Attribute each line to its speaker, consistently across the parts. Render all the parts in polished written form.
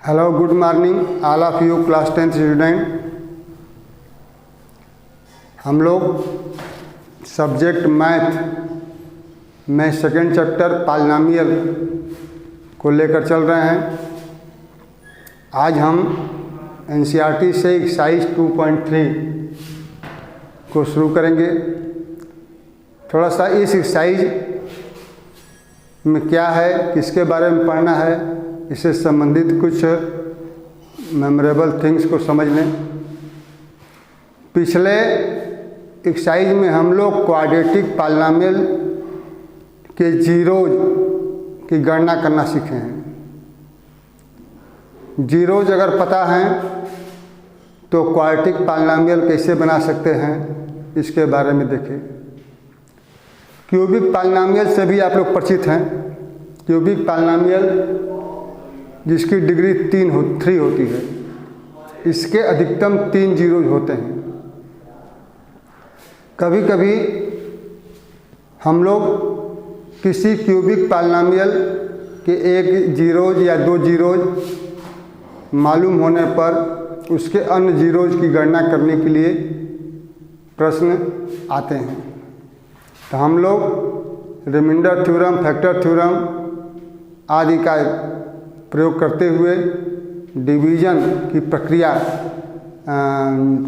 Speaker 1: Hello, good morning all of you class 10th student. हम लोग subject math में second chapter polynomial को लेकर चल रहे हैं। आज हम एनसीईआरटी से एक्सरसाइज 2.3 को शुरू करेंगे। थोड़ा सा इस एक्सरसाइज में क्या है, किसके बारे में पढ़ना है, इससे संबंधित कुछ मेमोरेबल थिंग्स को समझ लें। पिछले एक्सरसाइज में हम लोग क्वाड्रेटिक पॉलिनोमियल के जीरोज की गणना करना सीखे हैं। जीरोज अगर पता हैं तो क्वाड्रेटिक पॉलिनोमियल कैसे बना सकते हैं, इसके बारे में देखें। क्यूबिक पॉलिनोमियल से भी आप लोग परिचित हैं। क्यूबिक पॉलिनोमियल जिसकी डिग्री 3 होती है, इसके अधिकतम 3 जीरोज होते हैं। कभी कभी हम लोग किसी क्यूबिक पॉलिनोमियल के एक जीरोज या 2 जीरोज मालूम होने पर उसके अन्य जीरोज की गणना करने के लिए प्रश्न आते हैं। तो हम लोग रिमाइंडर थ्योरम, फैक्टर थ्योरम आदि का प्रयोग करते हुए डिवीजन की प्रक्रिया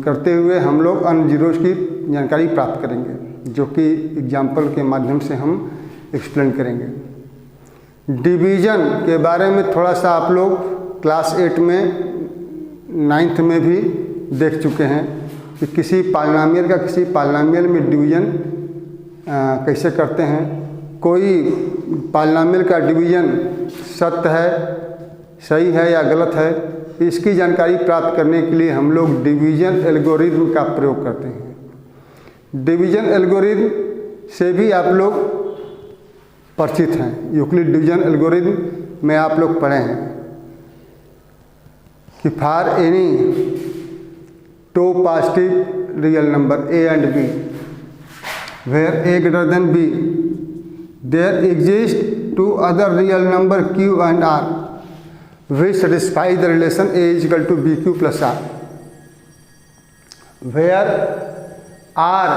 Speaker 1: करते हुए हम लोग अन्य जीरोज की जानकारी प्राप्त करेंगे, जो कि एग्जाम्पल के माध्यम से हम एक्सप्लेन करेंगे। डिवीजन के बारे में थोड़ा सा आप लोग क्लास 8 में 9th में भी देख चुके हैं कि किसी पॉलिनोमियल का किसी पॉलिनोमियल में डिवीजन कैसे करते हैं। कोई पॉलिनोमियल का डिवीजन सत्य है, सही है या गलत है, इसकी जानकारी प्राप्त करने के लिए हम लोग डिवीजन एल्गोरिथम का प्रयोग करते हैं। डिवीजन एल्गोरिथम से भी आप लोग परिचित हैं। यूक्लिड डिवीजन एल्गोरिथम में आप लोग पढ़े हैं कि for any 2 positive real number a and b where a greater than b there exist 2 other real number q and r which satisfy the relation a is equal to bq plus r, where r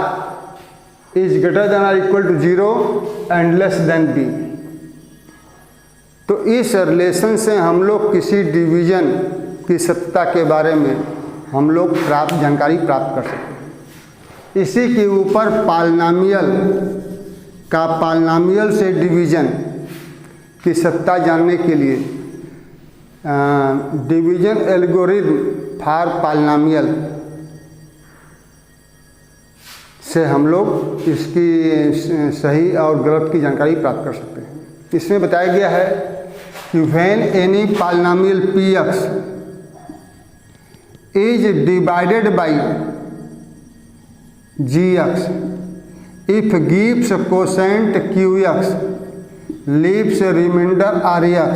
Speaker 1: is greater than or equal to 0 and less than b। तो इस relation से हम लोग किसी division की सत्यता के बारे में हम लोग जानकारी प्राप्त कर सकते हैं। इसी के ऊपर पॉलिनोमियल से डिवीजन की सत्ता जानने के लिए डिवीजन एल्गोरिथम फॉर पॉलिनोमियल से हम लोग इसकी सही और गलत की जानकारी प्राप्त कर सकते हैं। इसमें बताया गया है कि when any polynomial px is divided by gx if gives quotient qx leaves remainder rx,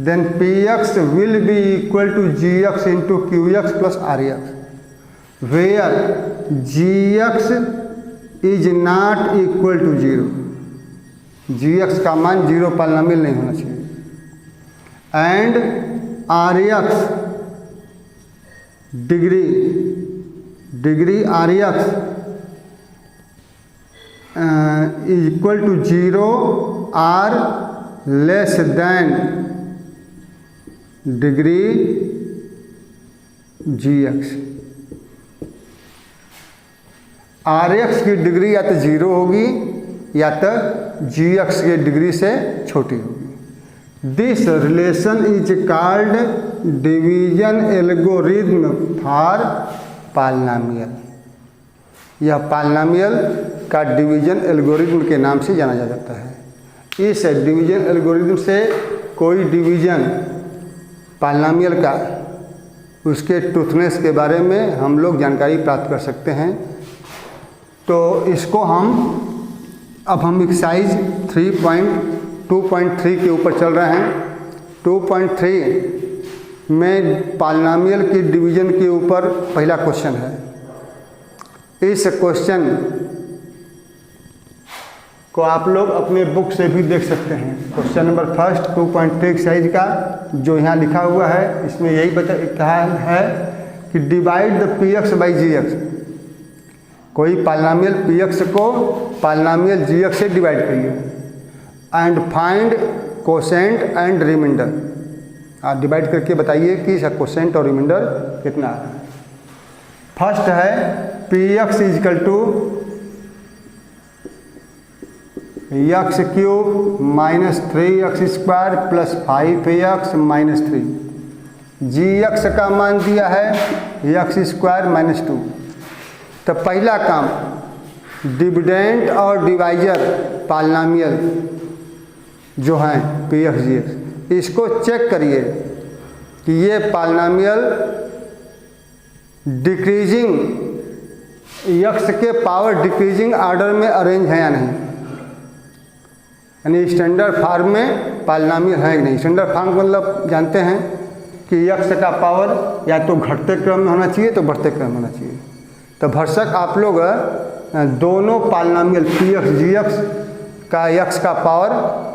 Speaker 1: then px will be equal to gx into qx plus rx, where gx is not equal to 0। gx का मान 0 polynomial नहीं होना चाहिए। And rx degree rx is equal to 0 or less than degree gx। rx की degree या तो 0 होगी या तो gx की डिग्री से छोटी होगी। This relation is called division algorithm for polynomial. यह पॉलिनोमियल का डिवीजन एल्गोरिथम के नाम से जाना जाता है। इस डिवीजन एल्गोरिथम से कोई डिवीजन पॉलिनोमियल का उसके ट्रूथनेस के बारे में हम लोग जानकारी प्राप्त कर सकते हैं। तो इसको अब हम एक्सरसाइज 3.2.3 के ऊपर चल रहे हैं। 2.3 में पॉलिनोमियल की डिवीजन के ऊपर पहला क्वेश्चन है। इस क्वेश्चन को आप लोग अपने बुक से भी देख सकते हैं। क्वेश्चन नंबर फर्स्ट 2.3 एक्सरसाइज का जो यहाँ लिखा हुआ है, इसमें यही कहा है कि divide the P X by G X. कोई पॉलिनॉमियल पी एक्स को पॉलिनॉमियल जी एक्स से डिवाइड करिए and find quotient and remainder. आप डिवाइड करके बताइए कि इसका कोसेंट और रिमाइंडर कितना है। फर्स्ट है P X is equal to X cube minus 3x square plus 5x minus 3। G X का मान दिया है एक्स स्क्वायर माइनस 2। तो पहला काम डिविडेंड और डिवाइजर पॉलिनॉमियल जो हैं पी एक्स जी एक्स, इसको चेक करिए कि ये पॉलिनॉमियल डिक्रीजिंग एक्स के पावर डिक्रीजिंग ऑर्डर में अरेंज है या नहीं, यानी स्टैंडर्ड फॉर्म में पॉलिनॉमियल है कि नहीं। स्टैंडर्ड फॉर्म मतलब जानते हैं कि एक्स का पावर या तो घटते क्रम में होना चाहिए तो बढ़ते क्रम में होना चाहिए। तो भरसक आप लोग दोनों पॉलिनॉमियल पी एक्स जी एक्स का एक्स का पावर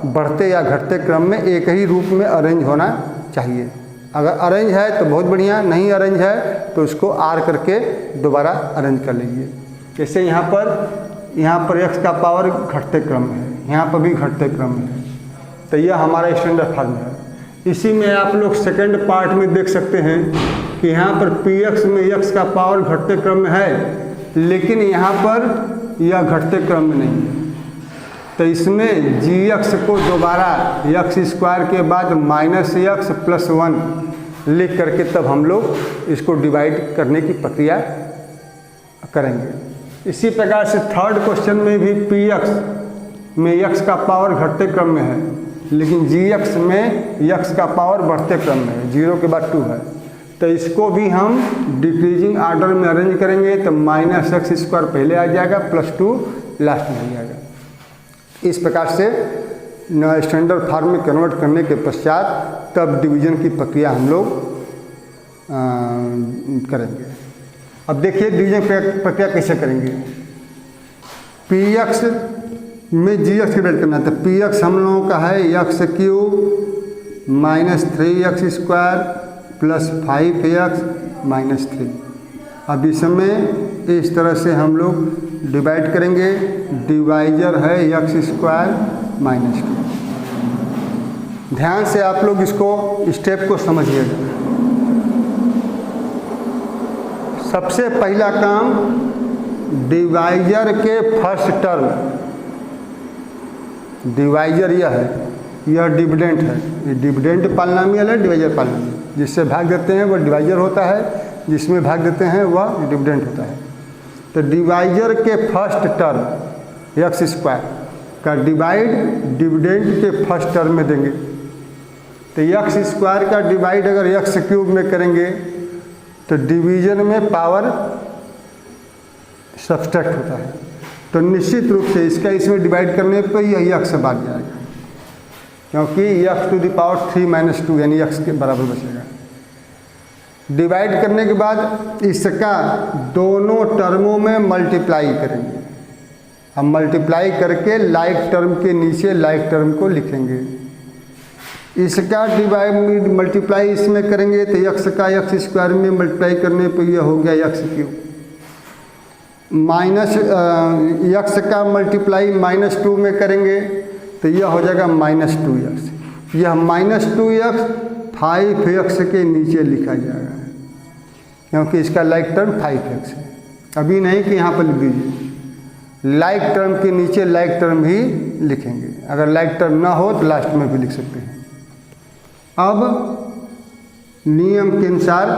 Speaker 1: बढ़ते या घटते क्रम में एक ही रूप में अरेंज होना चाहिए। अगर अरेंज है तो बहुत बढ़िया, नहीं अरेंज है तो उसको आर करके दोबारा अरेंज कर लीजिए। जैसे यहाँ पर एक्स का पावर घटते क्रम में है, यहाँ पर भी घटते क्रम में है, तो यह हमारा स्टैंडर्ड फॉर्म है। इसी में आप लोग सेकंड पार्ट में देख सकते हैं कि यहाँ पर पी एक्स में एक्स का पावर घटते क्रम में है, लेकिन यहाँ पर यह घटते क्रम में नहीं है। तो इसमें जी एक्स को दोबारा एक्स स्क्वायर के बाद माइनस एक्स प्लस 1 लिख करके तब हम लोग इसको डिवाइड करने की प्रक्रिया करेंगे। इसी प्रकार से थर्ड क्वेश्चन में भी पी एक्स में एक्स का पावर घटते क्रम में है, लेकिन जी एक्स में एक्स का पावर बढ़ते क्रम में है, 0 के बाद 2 है। तो इसको भी हम डिक्रीजिंग ऑर्डर में अरेंज करेंगे। तो माइनस एक्स स्क्वायर पहले आ जाएगा, प्लस 2 लास्ट में आ जाएगा। इस प्रकार से स्टैंडर्ड फॉर्म में कन्वर्ट करने के पश्चात तब डिवीजन की प्रक्रिया हम लोग करेंगे। अब देखिए डिवीजन प्रक्रिया कैसे करेंगे। पी एक्स में जी एक्स डिवाइड करना है, तो पी एक्स हम लोगों का है x cube minus 3x square plus 5x minus 3। अब इसमें इस तरह से हम लोग डिवाइड करेंगे। डिवाइजर है एक्स स्क्वायर माइनस 2। ध्यान से आप लोग इसको स्टेप को समझिएगा। सबसे पहला काम डिवाइजर के फर्स्ट टर्म, डिवाइजर यह है, यह डिविडेंड है, ये डिविडेंड पॉलिनॉमियल है, डिवाइजर पॉलिनॉमियल। जिससे भाग देते हैं वह डिवाइजर होता है, जिसमें भाग देते हैं वह डिविडेंड होता है। तो डिवाइजर के फर्स्ट टर्म एक्स स्क्वायर का डिवाइड डिविडेंड के फर्स्ट टर्म में देंगे। तो एक्स स्क्वायर का डिवाइड अगर एक्स क्यूब में करेंगे तो डिवीजन में पावर सब्सट्रैक्ट होता है, तो निश्चित रूप से इसका इसमें डिवाइड करने पर यह एक्स भाग जाएगा, क्योंकि X to the power 3 minus 2 यानी एक्स के बराबर बचेगा। डिवाइड करने के बाद इसका दोनों टर्मों में मल्टीप्लाई करेंगे। हम मल्टीप्लाई करके लाइक टर्म के नीचे लाइक टर्म को लिखेंगे। इसका डिवाइड मल्टीप्लाई इसमें करेंगे तो एक्स का एक्स स्क्वायर में मल्टीप्लाई करने पर यह हो गया एक्स क्यूब। माइनस एक्स का मल्टीप्लाई माइनस 2 में करेंगे तो यह हो जाएगा माइनस 2x। यह माइनस 2x 5x के नीचे लिखा जाएगा, क्योंकि इसका लाइक टर्म 5x है। अभी नहीं कि यहाँ पर लिख दीजिए, लाइक टर्म के नीचे लाइक टर्म ही लिखेंगे। अगर लाइक टर्म ना हो तो लास्ट में भी लिख सकते हैं। अब नियम के अनुसार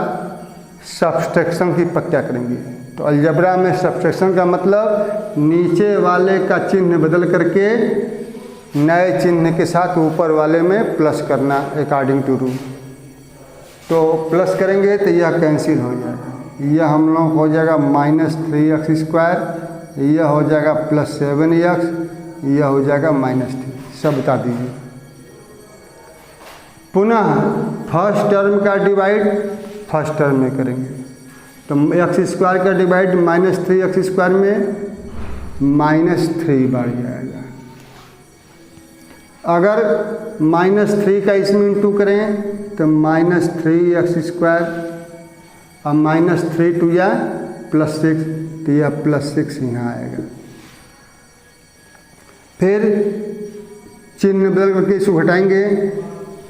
Speaker 1: सब्सट्रैक्शन की प्रक्रिया करेंगे। तो अलजेब्रा में सब्सट्रैक्शन का मतलब नीचे वाले का चिन्ह बदल करके नए चिन्ह के साथ ऊपर वाले में प्लस करना अकॉर्डिंग टू रूल। तो प्लस करेंगे तो यह कैंसिल हो जाएगा, यह हम लोग हो जाएगा माइनस 3x स्क्वायर, यह हो जाएगा प्लस 7x, यह हो जाएगा माइनस 3। सब बता दीजिए। पुनः फर्स्ट टर्म का डिवाइड फर्स्ट टर्म में करेंगे। तो एक्स स्क्वायर का डिवाइड माइनस 3x स्क्वायर में माइनस 3 बार जाएगा, अगर -3 का इसमें इंटू करें तो -3x² और -3 2 या +6, तो यह +6 यहाँ आएगा। फिर चिन्ह बदल करके इसको घटाएंगे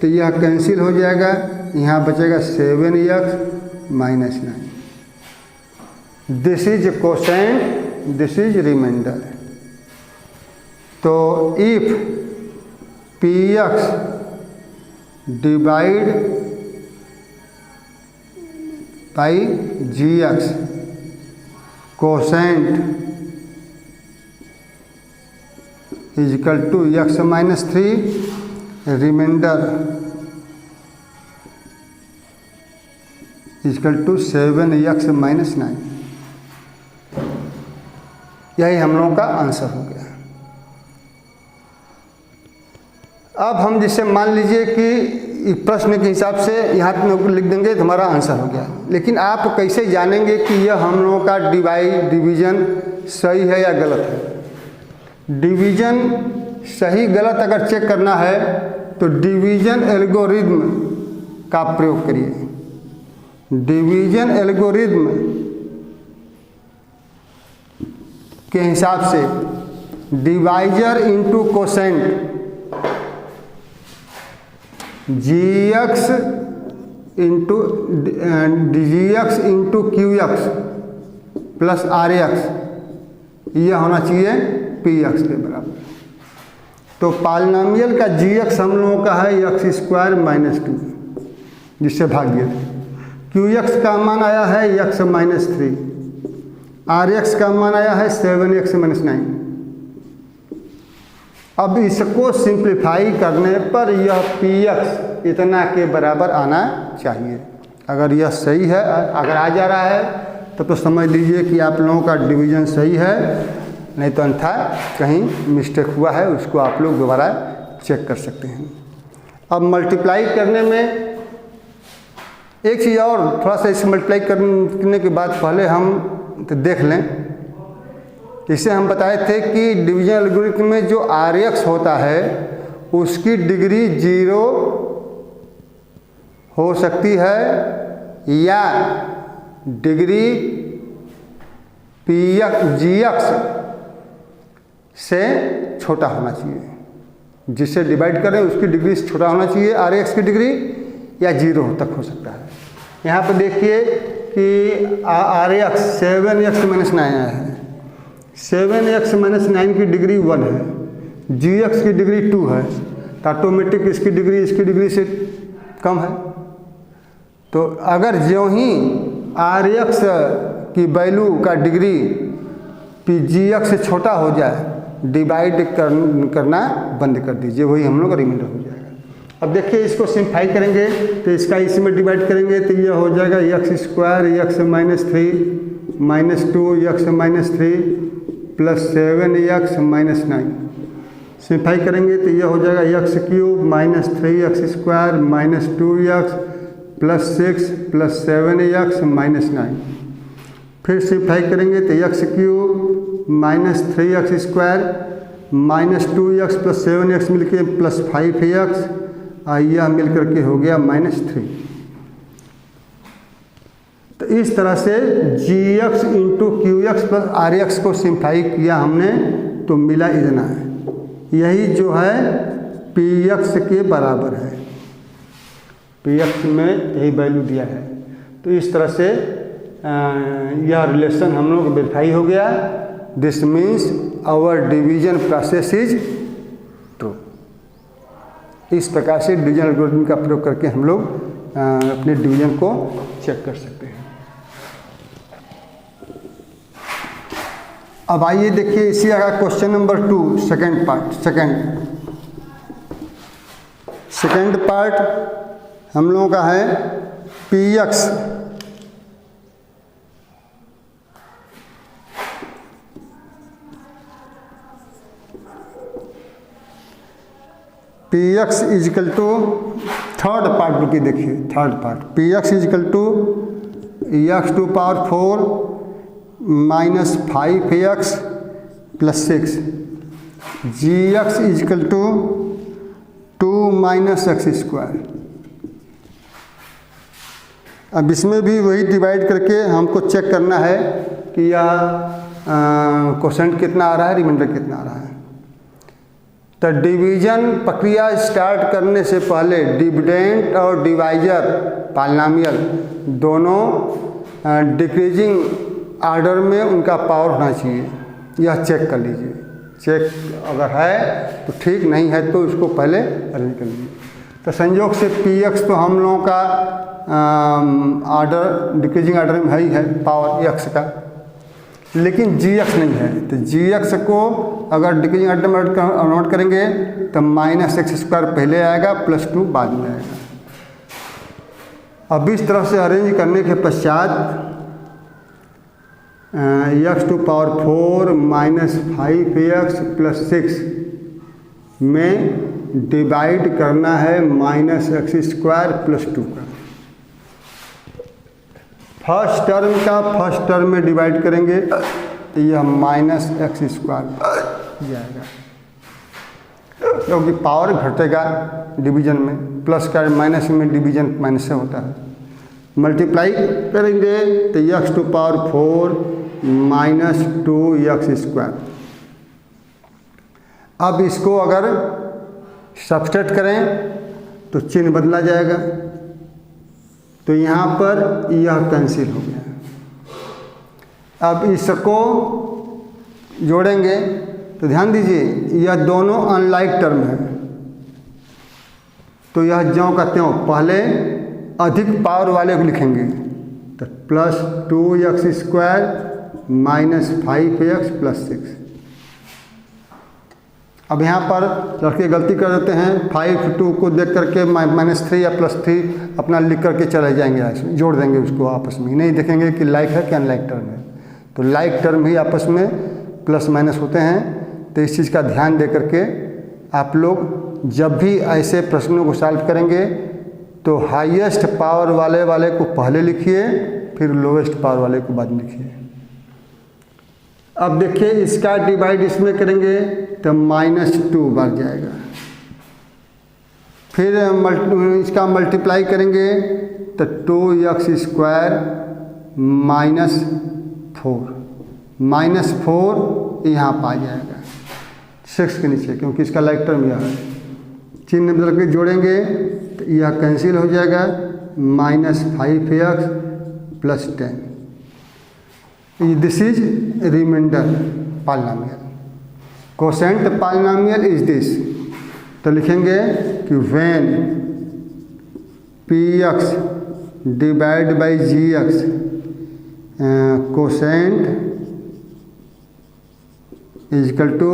Speaker 1: तो यह कैंसिल हो जाएगा, यहाँ बचेगा 7x - 9। This is quotient, this is remainder. तो if px divide by gx quotient is equal to x - 3, remainder is equal to 7x - 9। यही हम लोगों का आंसर हो गया। अब हम जिससे मान लीजिए कि प्रश्न के हिसाब से यहाँ पे लिख देंगे तो हमारा आंसर हो गया, लेकिन आप कैसे जानेंगे कि यह हम लोगों का डिवीज़न सही है या गलत है? डिवीज़न सही गलत अगर चेक करना है तो डिवीज़न एल्गोरिथम का प्रयोग करिए। डिवीज़न एल्गोरिथम के हिसाब से divisor into quotient gx into qx plus rx यह होना चाहिए px के बराबर। तो पॉलिनॉमियल का gx हम लोगों का है x² - 2, जिससे भाग दिए थे। qx का मान आया है x - 3, rx का मान आया है 7x - 9। अब इसको सिंप्लीफाई करने पर यह px इतना के बराबर आना चाहिए। अगर यह सही है, अगर आ जा रहा है तब तो समझ लीजिए कि आप लोगों का डिवीज़न सही है, नहीं तो अन्यथा कहीं मिस्टेक हुआ है, उसको आप लोग दोबारा चेक कर सकते हैं। अब मल्टीप्लाई करने में एक चीज़ और, थोड़ा सा इसे मल्टीप्लाई करने के बाद पहले हम तो देख लें। इसे हम बताए थे कि डिवीजन एल्गोरिथम में जो rx होता है उसकी डिग्री 0 हो सकती है या डिग्री gx से छोटा होना चाहिए। जिससे डिवाइड करें उसकी डिग्री से छोटा होना चाहिए rx की डिग्री, या 0 तक हो सकता है। यहाँ पर देखिए कि rx 7x - 9 आया है, 7x - 9 की डिग्री 1 है, gx की डिग्री 2 है, तो ऑटोमेटिक इसकी डिग्री से कम है। तो अगर ज्यों ही rx की वैल्यू का डिग्री gx से छोटा हो जाए, डिवाइड करना बंद कर दीजिए, वही हम लोग का रिमाइंडर हो जाएगा। अब देखिए इसको सिंप्लीफाई करेंगे तो इसका इसमें डिवाइड करेंगे तो यह हो जाएगा x² x - 3 -2x - 3 plus 7x - 9। Simplify करेंगे तो यह हो जाएगा x³ -3x² -2x plus 6 plus 7x - 9। फिर सिंप्लीफाई करेंगे तो x³ -3x² -2x plus 7x मिलके प्लस 5x, और यह मिलकर के हो गया -3। तो इस तरह से gx into qx plus rx को सिंप्लीफाई किया हमने तो मिला इतना है। यही जो है px के बराबर है, px में यही वैल्यू दिया है। तो इस तरह से यह रिलेशन हम लोग वेरीफाई हो गया। This means our division process is true. इस प्रकार से डिवीजन एल्गोरिथम का प्रयोग करके हम लोग अपने डिवीजन को चेक कर सकते हैं। अब आइए देखिए इसी आगे क्वेश्चन नंबर 2 सेकंड पार्ट हम लोगों का है px is equal to third part रुकी देखिए, third part px is equal to x to power 4 minus 5x plus 6, gx is equal to 2 minus X square. अब इसमें भी वही डिवाइड करके हमको चेक करना है कि यह क्वोशेंट कितना आ रहा है, रिमाइंडर कितना आ रहा है। तो डिवीजन प्रक्रिया स्टार्ट करने से पहले डिविडेंड और डिवाइजर पॉलिनॉमियल दोनों डिक्रीजिंग आर्डर में उनका पावर होना चाहिए। यह चेक कर लीजिए, चेक अगर है तो ठीक, नहीं है तो इसको पहले अरेंज कर लीजिए। तो संयोग से पी एक्स तो हम लोगों का आर्डर डिक्रीजिंग आर्डर में ही है पावर एक्स का, लेकिन जी एक्स नहीं है। तो जी एक्स को अगर डिक्रीजिंग आर्डर में नोट करेंगे तो माइनस एक्स स्क्वायर पहले आएगा, प्लस 2 बाद में आएगा। अब इस तरह से अरेंज करने के पश्चात X to power 4 minus 5x plus 6 में डिवाइड करना है माइनस एक्स स्क्वायर प्लस 2 का। फर्स्ट टर्म का फर्स्ट टर्म में डिवाइड करेंगे तो यह माइनस एक्स स्क्वायर जाएगा, क्योंकि पावर घटेगा डिवीजन में, प्लस का माइनस में डिवीजन माइनस से होता है। मल्टीप्लाई करेंगे तो X to power 4 minus 2x square. अब इसको अगर सब्सट्रैक्ट करें तो चिन्ह बदला जाएगा, तो यहाँ पर यह कैंसिल हो गया। अब इसको जोड़ेंगे तो ध्यान दीजिए यह दोनों अनलाइक टर्म है, तो यह ज्यों का त्यों पहले अधिक पावर वाले को लिखेंगे, तो plus 2x square minus 5x plus 6। अब यहाँ पर लड़के गलती कर देते हैं, 5 2 को देख करके -3 या +3 अपना लिख करके चले जाएंगे, इसमें जोड़ देंगे उसको आपस में, नहीं देखेंगे कि लाइक है कि अनलाइक टर्म है। तो लाइक टर्म ही आपस में प्लस माइनस होते हैं। तो इस चीज़ का ध्यान दे करके आप लोग जब भी ऐसे प्रश्नों को सॉल्व करेंगे तो हाईएस्ट पावर वाले को पहले लिखिए, फिर लोवेस्ट पावर वाले को बाद में लिखिए। अब देखिए इसका डिवाइड इसमें करेंगे तो -2 बढ़ जाएगा, फिर इसका मल्टीप्लाई करेंगे तो 2x स्क्वायर माइनस 4 यहाँ पर आ जाएगा 6 के नीचे, क्योंकि इसका लाइक टर्म यह है। चिन्ह बदल के जोड़ेंगे तो यह कैंसिल हो जाएगा, -5x plus 10। This is remainder polynomial. Quotient polynomial is this. तो लिखेंगे कि when px divide by gx quotient is equal to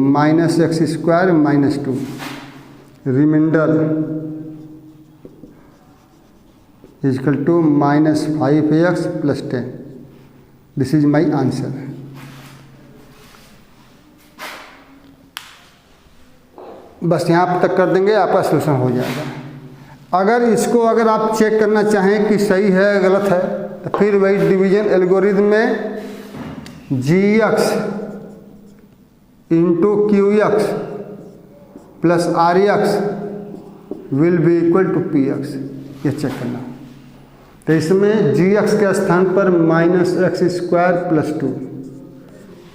Speaker 1: -x square -2, remainder is equal to -5x plus 10। This is my answer. बस यहाँ तक कर देंगे, आपका solution हो जाएगा। अगर आप चेक करना चाहें कि सही है गलत है, तो फिर वही डिवीजन एल्गोरिथम में gx into qx plus rx will be equal to px, ये चेक करना। तो इसमें gx के स्थान पर -x स्क्वायर प्लस 2,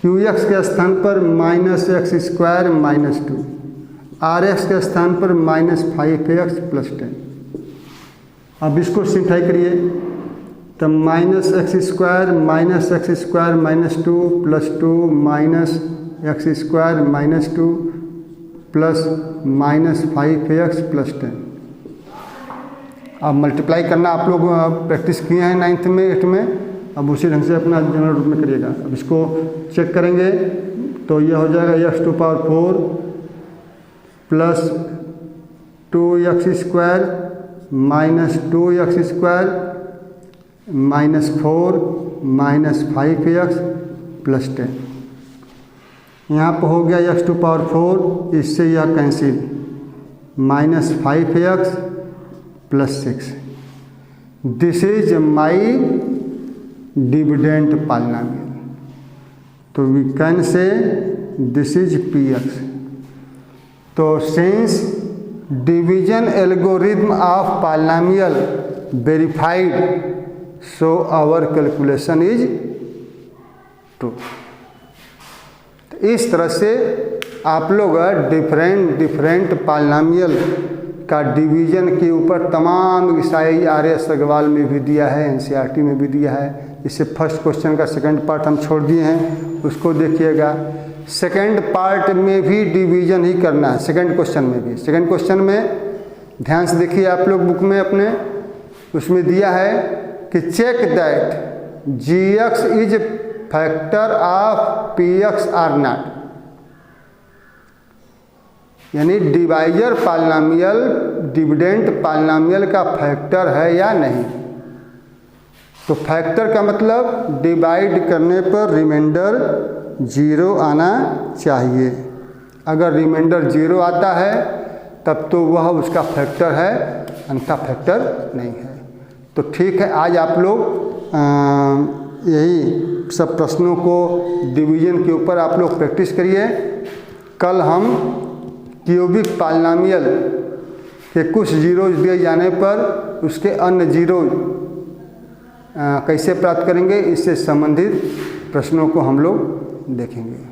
Speaker 1: qx के स्थान पर -x स्क्वायर -2, rx के स्थान पर -5x प्लस 10। अब इसको सिंप्लाई करिए तो -x square -2 plus 2 -x square -2 plus -5x plus 10। अब मल्टीप्लाई करना आप लोग प्रैक्टिस किए हैं 9th में 8th में, अब उसी ढंग से अपना जनरल रूप में करिएगा। अब इसको चेक करेंगे तो यह हो जाएगा x to power 4 plus 2x square minus 2x square -4 -5x plus 10। यहाँ पर हो गया x टू पावर 4, इससे यह cancel, -5x plus 6। This is my dividend polynomial. तो we can say this is px। तो since division algorithm of polynomial verified, so our calculation is true. इस तरह से आप लोग डिफरेंट पॉलिनोमियल का डिवीजन के ऊपर तमाम विषय आर.एस. अग्रवाल में भी दिया है, एनसीईआरटी में भी दिया है। इससे फर्स्ट क्वेश्चन का सेकंड पार्ट हम छोड़ दिए हैं, उसको देखिएगा। सेकंड पार्ट में भी डिवीजन ही करना है, सेकंड क्वेश्चन में भी। सेकंड क्वेश्चन में ध्यान से देखिए आप लोग बुक में अपने, उसमें दिया है कि check that gx is factor of px or not, यानी डिवाइजर पॉलिनोमियल डिविडेंड पॉलिनोमियल का फैक्टर है या नहीं। तो फैक्टर का मतलब डिवाइड करने पर रिमाइंडर 0 आना चाहिए। अगर रिमाइंडर 0 आता है तब तो वह उसका फैक्टर है, अन्यथा फैक्टर नहीं है। तो ठीक है, आज आप लोग यही सब प्रश्नों को डिवीजन के ऊपर आप लोग प्रैक्टिस करिए। कल हम क्यूबिक पॉलिनोमियल के कुछ जीरोज दिए जाने पर उसके अन्य जीरोज कैसे प्राप्त करेंगे, इससे संबंधित प्रश्नों को हम लोग देखेंगे।